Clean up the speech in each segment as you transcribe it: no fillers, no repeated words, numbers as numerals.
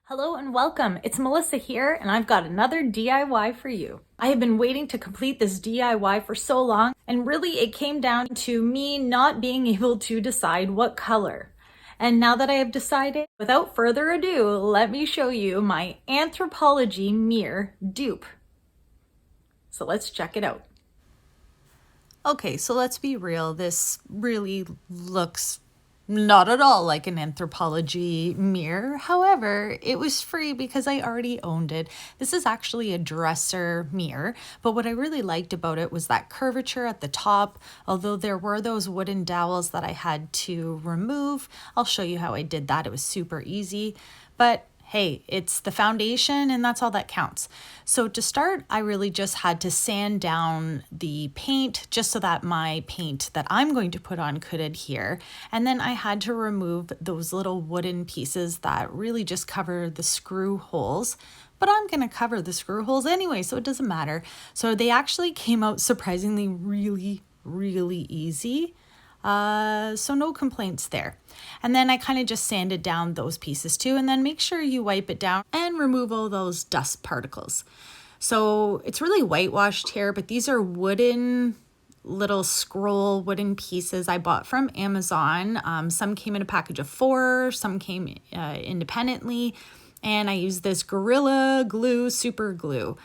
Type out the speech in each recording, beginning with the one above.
Hello and welcome. It's Melissa here, and I've got another DIY for you. I have been waiting to complete this DIY for so long, and really it came down to me not being able to decide what color. And now that I have decided, without further ado, let me show you my Anthropologie mirror dupe. So let's check it out. Okay, so let's be real. This really looks not at all like an Anthropologie mirror. However, it was free because I already owned it. This is actually a dresser mirror, but what I really liked about it was that curvature at the top. Although there were those wooden dowels that I had to remove. I'll show you how I did that. It was super easy, but hey, it's the foundation and that's all that counts. So to start, I really just had to sand down the paint just so that my paint that I'm going to put on could adhere. And then I had to remove those little wooden pieces that really just cover the screw holes. But I'm going to cover the screw holes anyway, so it doesn't matter. So they actually came out surprisingly really easy. So no complaints there. And then I kind of just sanded down those pieces too, and then make sure you wipe it down and remove all those dust particles. So it's really whitewashed here, but these are wooden little scroll wooden pieces I bought from Amazon. Some came in a package of 4, some came independently, and I used this Gorilla Glue super glue.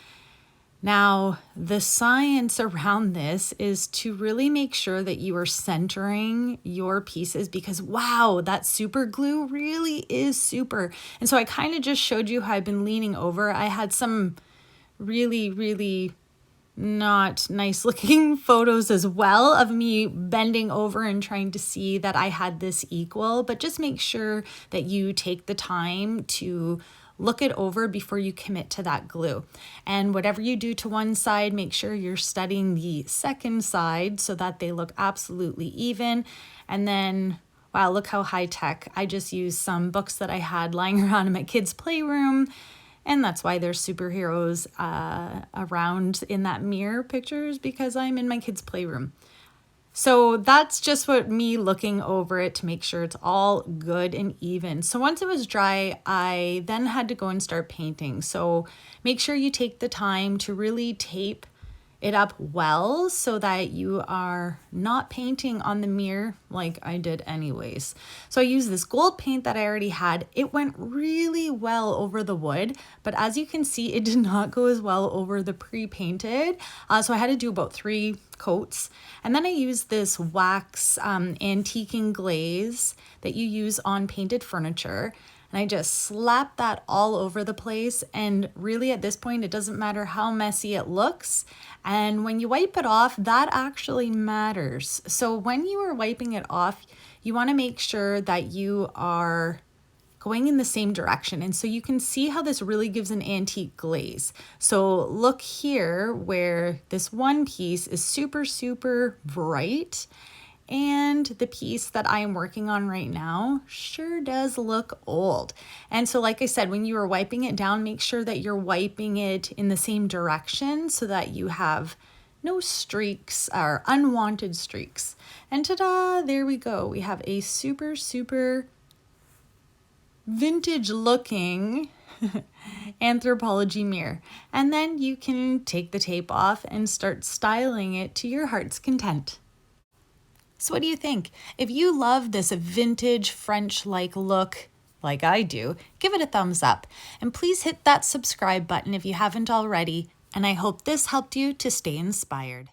Now, the science around this is to really make sure that you are centering your pieces because, wow, that super glue really is super. And so I kind of just showed you how I've been leaning over. I had some really not nice looking photos as well of me bending over and trying to see that I had this equal, but just make sure that you take the time to look it over before you commit to that glue. And whatever you do to one side, make sure you're studying the second side so that they look absolutely even. And then, wow, look how high tech. I just used some books that I had lying around in my kids' playroom. And that's why there's superheroes around in that mirror pictures, because I'm in my kids' playroom. So that's just what me looking over it to make sure it's all good and even. So once it was dry, I then had to go and start painting. So make sure you take the time to really tape it up well so that you are not painting on the mirror like I did anyways. So I used this gold paint that I already had. It went really well over the wood, but as you can see, it did not go as well over the pre-painted. So I had to do about 3 coats. And then I used this wax antiquing glaze that you use on painted furniture. And I just slapped that all over the place. And really at this point, it doesn't matter how messy it looks. And when you wipe it off, that actually matters. So when you are wiping it off, you want to make sure that you are going in the same direction. And so you can see how this really gives an antique glaze. So look here where this one piece is super bright. And the piece that I am working on right now sure does look old. And so like I said, when you are wiping it down, make sure that you're wiping it in the same direction so that you have no streaks or unwanted streaks. And ta-da, there we go. We have a super vintage looking Anthropologie mirror. And then you can take the tape off and start styling it to your heart's content. So what do you think? If you love this vintage French-like look, like I do, give it a thumbs up. And please hit that subscribe button if you haven't already. And I hope this helped you to stay inspired.